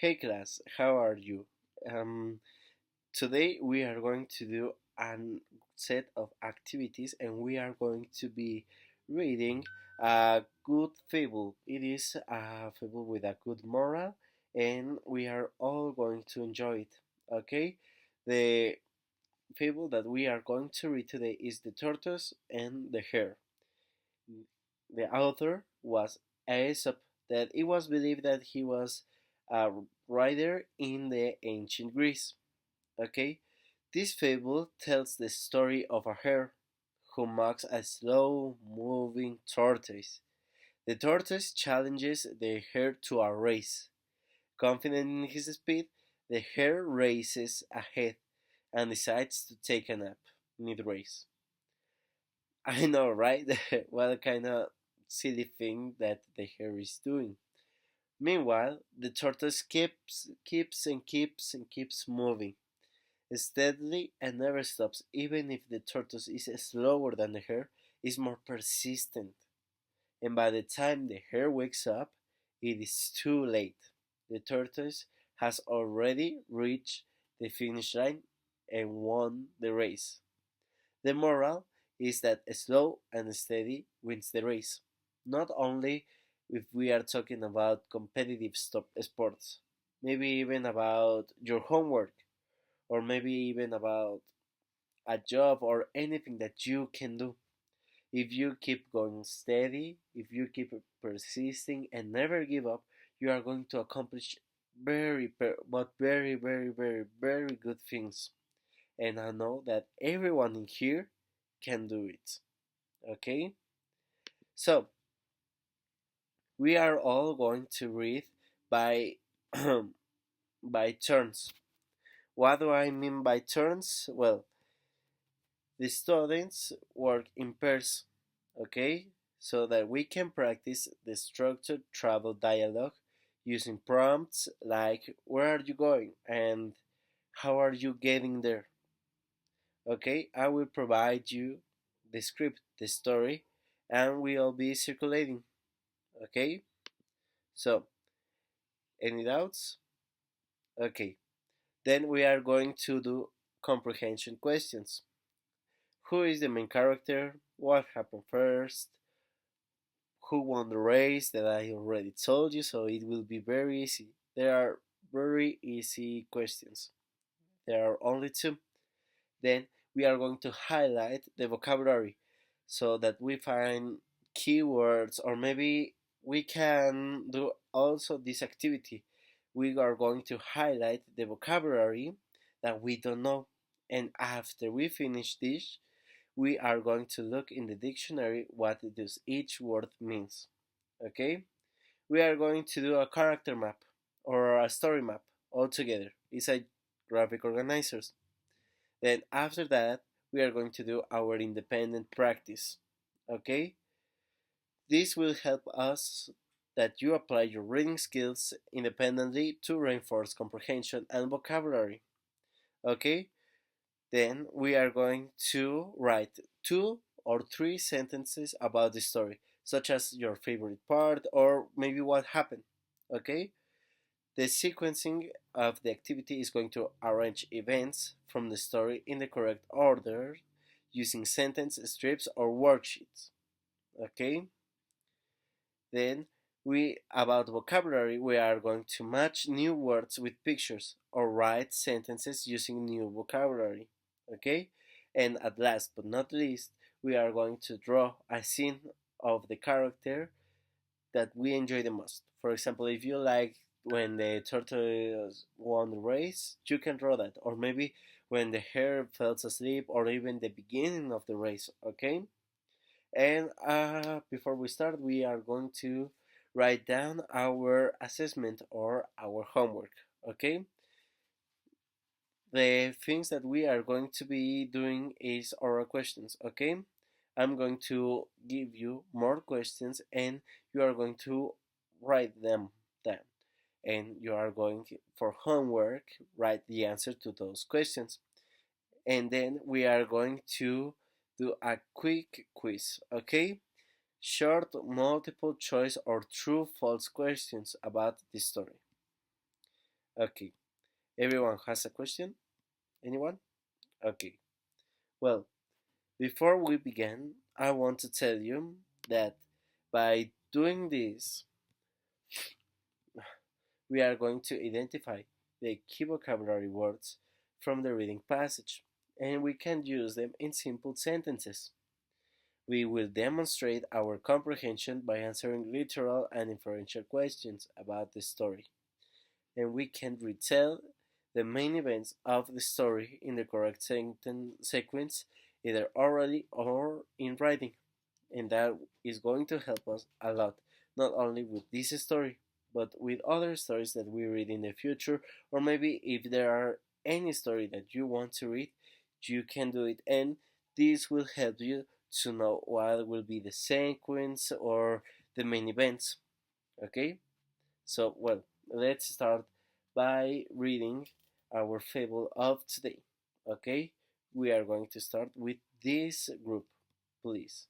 Hey class, how are you? Um, Today we are going to do a set of activities and we are going to be reading a good fable. It is a fable with a good moral and we are all going to enjoy it. Okay? The fable that we are going to read today is The Tortoise and the Hare. The author was Aesop, that it was believed that he was a writer in the ancient Greece. Okay, this fable tells the story of a hare who mocks a slow moving tortoise. The tortoise challenges the hare to a race. Confident in his speed, the hare races ahead and decides to take a nap mid race. I know, right? What kind of silly thing that the hare is doing. Meanwhile, the tortoise keeps moving steadily and never stops, even if the tortoise is slower than the hare, is more persistent. And by the time the hare wakes up, it is too late. The tortoise has already reached the finish line and won the race. The moral is that slow and steady wins the race. Not only if we are talking about competitive sports, maybe even about your homework, or maybe even about a job or anything that you can do. If you keep going steady, if you keep persisting and never give up, you are going to accomplish very good things. And I know that everyone in here can do it. Okay? So, we are all going to read by by turns. What do I mean by turns? Well, the students work in pairs, okay? So that we can practice the structured travel dialogue using prompts like where are you going and how are you getting there? Okay, I will provide you the script, the story, and we'll be circulating. Okay, so any doubts? Okay, then we are going to do comprehension questions. Who is the main character? What happened first? Who won the race? That I already told you, so it will be very easy. There are very easy questions. There are only two. Then we are going to highlight the vocabulary so that we find keywords, or maybe we can do also this activity. We are going to highlight the vocabulary that we don't know, and after we finish this, we are going to look in the dictionary what does each word means. Okay? We are going to do a character map or a story map all together. It's a graphic organizers. Then after that, we are going to do our independent practice. Okay? This will help us that you apply your reading skills independently to reinforce comprehension and vocabulary. Okay? Then we are going to write 2 or 3 sentences about the story, such as your favorite part or maybe what happened. Okay? The sequencing of the activity is going to arrange events from the story in the correct order using sentence strips or worksheets. Okay? Then we about vocabulary we are going to match new words with pictures or write sentences using new vocabulary. Okay? And at last but not least, we are going to draw a scene of the character that we enjoy the most. For example, if you like when the tortoise won the race, you can draw that. Or maybe when the hare fell asleep, or even the beginning of the race, okay? And before we start, we are going to write down our assessment or our homework, okay? The things that we are going to be doing is oral questions, okay? I'm going to give you more questions and you are going to write them down. And you are going for homework, write the answer to those questions. And then we are going to do a quick quiz, okay? Short multiple choice or true false questions about the story. Okay. Everyone has a question? Anyone? Okay. Well, before we begin, I want to tell you that by doing this, we are going to identify the key vocabulary words from the reading passage, and we can use them in simple sentences. We will demonstrate our comprehension by answering literal and inferential questions about the story, and we can retell the main events of the story in the correct sequence, either orally or in writing, and that is going to help us a lot, not only with this story, but with other stories that we read in the future, or maybe if there are any story that you want to read, you can do it, and this will help you to know what will be the sequence or the main events. Okay, so well, let's start by reading our fable of today. Okay, we are going to start with this group, please.